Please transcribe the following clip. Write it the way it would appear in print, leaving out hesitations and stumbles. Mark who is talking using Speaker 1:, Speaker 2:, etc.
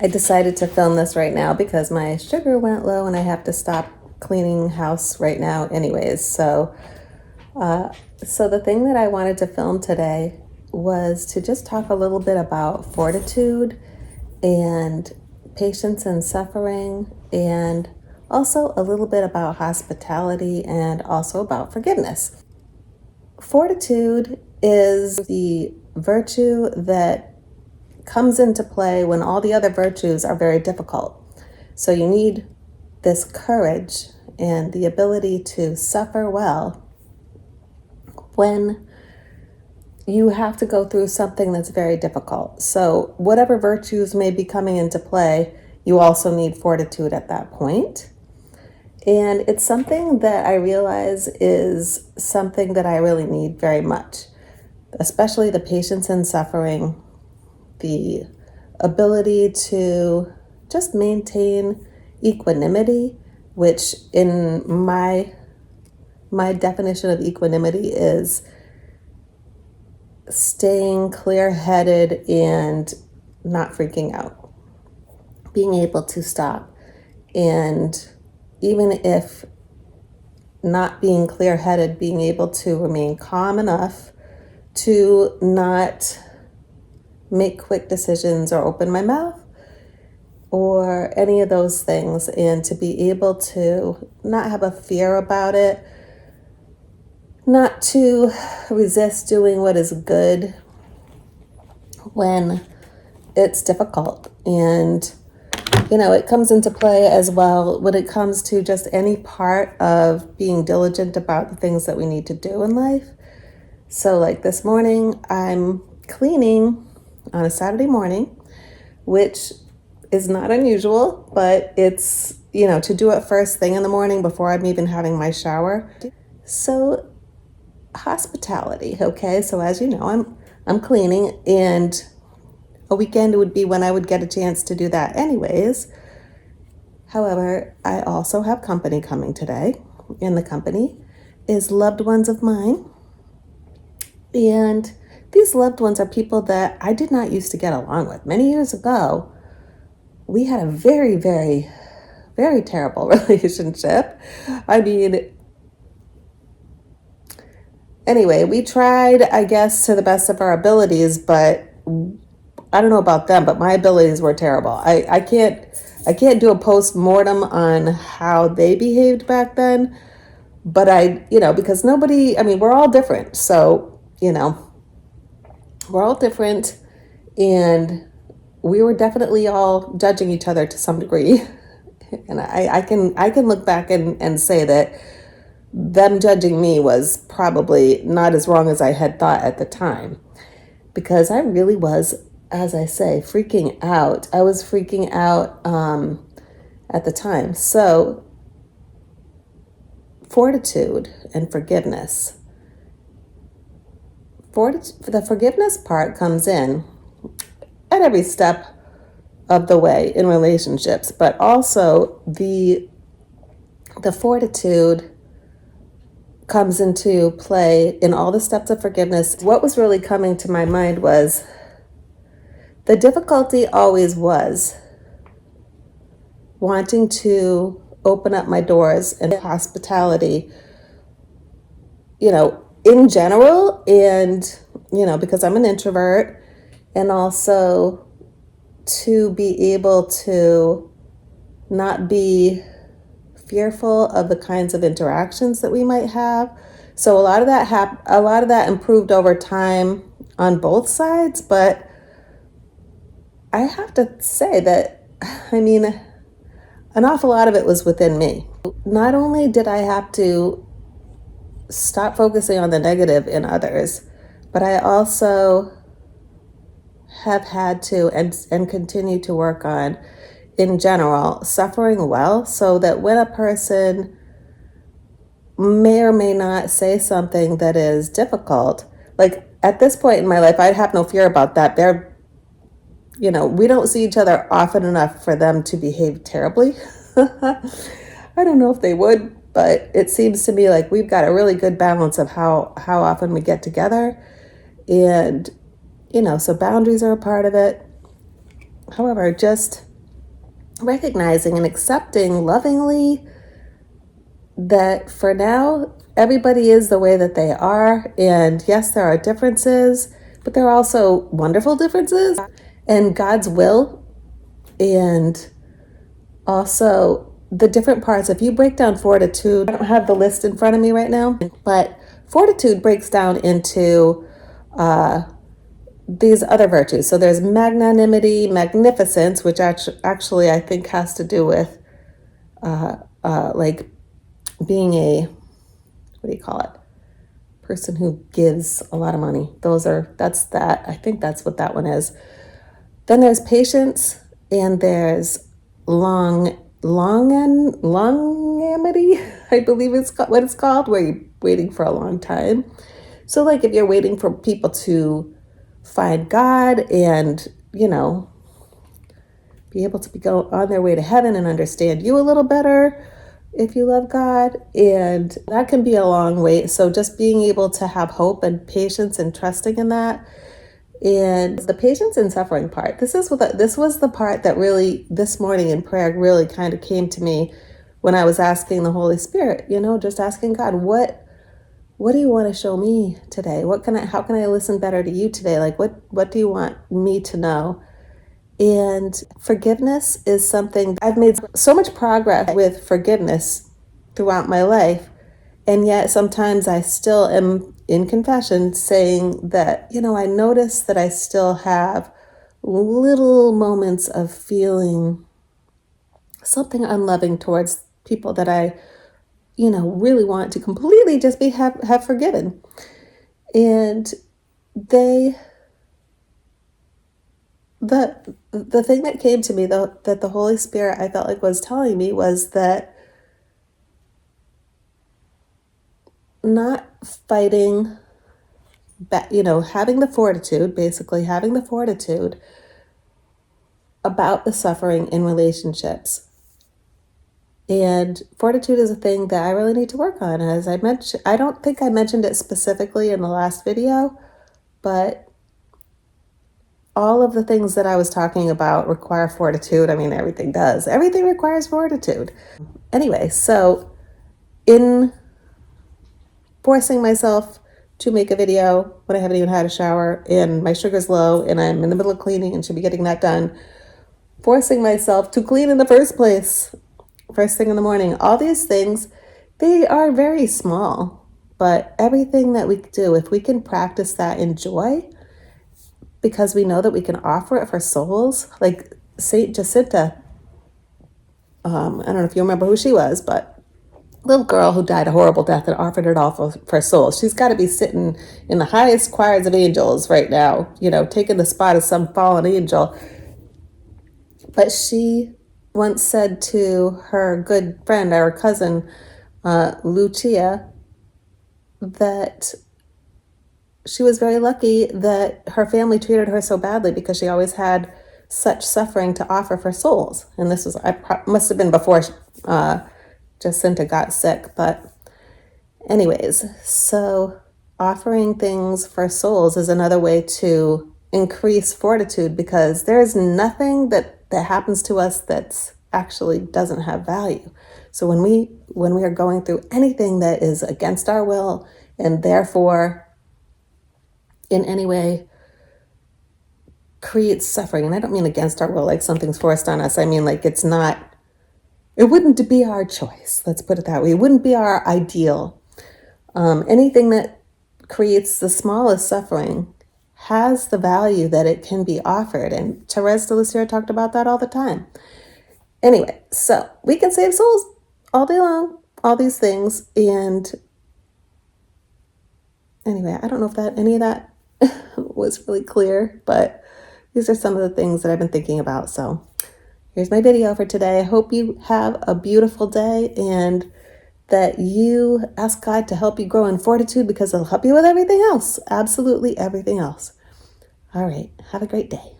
Speaker 1: I decided to film this right now because my sugar went low and I have to stop cleaning house right now anyways. So the thing that I wanted to film today was to just talk a little bit about fortitude and patience and suffering, and also a little bit about hospitality and also about forgiveness. Fortitude is the virtue that comes into play when all the other virtues are very difficult. So you need this courage and the ability to suffer well when you have to go through something that's very difficult. So whatever virtues may be coming into play, you also need fortitude at that point. And it's something that I realize is something that I really need very much, especially the patience and suffering, the ability to just maintain equanimity, which in my definition of equanimity is staying clear-headed and not freaking out, being able to stop, and even if not being clear-headed, being able to remain calm enough to not make quick decisions or open my mouth or any of those things, and to be able to not have a fear about it, not to resist doing what is good when it's difficult. And it comes into play as well when it comes to just any part of being diligent about the things that we need to do in life. So like this morning, I'm cleaning on a Saturday morning, which is not unusual, but it's, to do it first thing in the morning before I'm even having my shower. So hospitality, okay? So as you know, I'm cleaning, and a weekend would be when I would get a chance to do that anyways. However, I also have company coming today, and the company is loved ones of mine. And these loved ones are people that I did not used to get along with. Many years ago, we had a very, very, very terrible relationship. I mean, anyway, we tried, I guess, to the best of our abilities, but I don't know about them, but my abilities were terrible. I can't do a post-mortem on how they behaved back then, but because we're all different. So, we're all different, and we were definitely all judging each other to some degree. And I can look back and say that them judging me was probably not as wrong as I had thought at the time, because I really was, as I say, freaking out. I was freaking out at the time. So fortitude and forgiveness. The forgiveness part comes in at every step of the way in relationships, but also the fortitude comes into play in all the steps of forgiveness. What was really coming to my mind was the difficulty always was wanting to open up my doors and hospitality, in general, and, because I'm an introvert, and also to be able to not be fearful of the kinds of interactions that we might have. So a lot of that improved over time on both sides, but I have to say that, an awful lot of it was within me. Not only did I have to stop focusing on the negative in others, but I also have had to and continue to work on, in general, suffering well, so that when a person may or may not say something that is difficult, like at this point in my life, I'd have no fear about that. We don't see each other often enough for them to behave terribly. I don't know if they would, but it seems to me like we've got a really good balance of how often we get together. And, so boundaries are a part of it. However, just recognizing and accepting lovingly that for now, everybody is the way that they are. And yes, there are differences, but there are also wonderful differences, and God's will, and also the different parts. If you break down fortitude, I don't have the list in front of me right now, but fortitude breaks down into these other virtues. So there's magnanimity, magnificence, which actually I think has to do with like being a, what do you call it? Person who gives a lot of money. That's that. I think that's what that one is. Then there's patience, and there's longanimity, I believe it's what it's called, where you're waiting for a long time. So like if you're waiting for people to find God and, be able to go on their way to heaven and understand you a little better if you love God, and that can be a long wait. So just being able to have hope and patience and trusting in that. And the patience and suffering part, this was the part that really this morning in prayer really kind of came to me when I was asking the Holy Spirit, just asking God, what do you want to show me today? How can I listen better to you today? Like, what do you want me to know? And forgiveness is something I've made so much progress with forgiveness throughout my life. And yet sometimes I still am in confession saying that, I notice that I still have little moments of feeling something unloving towards people that I, really want to completely just have forgiven. And the thing that came to me, though, that the Holy Spirit, I felt like was telling me, was that not fighting back, having the fortitude, basically having the fortitude about the suffering in relationships. And fortitude is a thing that I really need to work on. As I mentioned, I don't think I mentioned it specifically in the last video, but all of the things that I was talking about require fortitude. I mean, everything does. Everything requires fortitude. Anyway, so in forcing myself to make a video when I haven't even had a shower and my sugar's low and I'm in the middle of cleaning and should be getting that done, forcing myself to clean in the first place, first thing in the morning, all these things, they are very small, but everything that we do, if we can practice that in joy, because we know that we can offer it for souls, like Saint Jacinta, I don't know if you remember who she was, but little girl who died a horrible death and offered it all for souls. She's got to be sitting in the highest choirs of angels right now, taking the spot of some fallen angel. But she once said to her good friend, our cousin, Lucia, that she was very lucky that her family treated her so badly because she always had such suffering to offer for souls. And this must have been before Jacinta got sick. But anyways, so offering things for souls is another way to increase fortitude, because there's nothing that happens to us that's actually doesn't have value. So when we are going through anything that is against our will and therefore in any way creates suffering, and I don't mean against our will like something's forced on us, I mean like it wouldn't be our choice, let's put it that way. It wouldn't be our ideal. Anything that creates the smallest suffering has the value that it can be offered, and Therese de Lisieux talked about that all the time. Anyway, so we can save souls all day long, all these things. And anyway, I don't know if any of that was really clear, but these are some of the things that I've been thinking about. So here's my video for today. I hope you have a beautiful day and that you ask God to help you grow in fortitude, because it'll help you with everything else, absolutely everything else. All right, have a great day.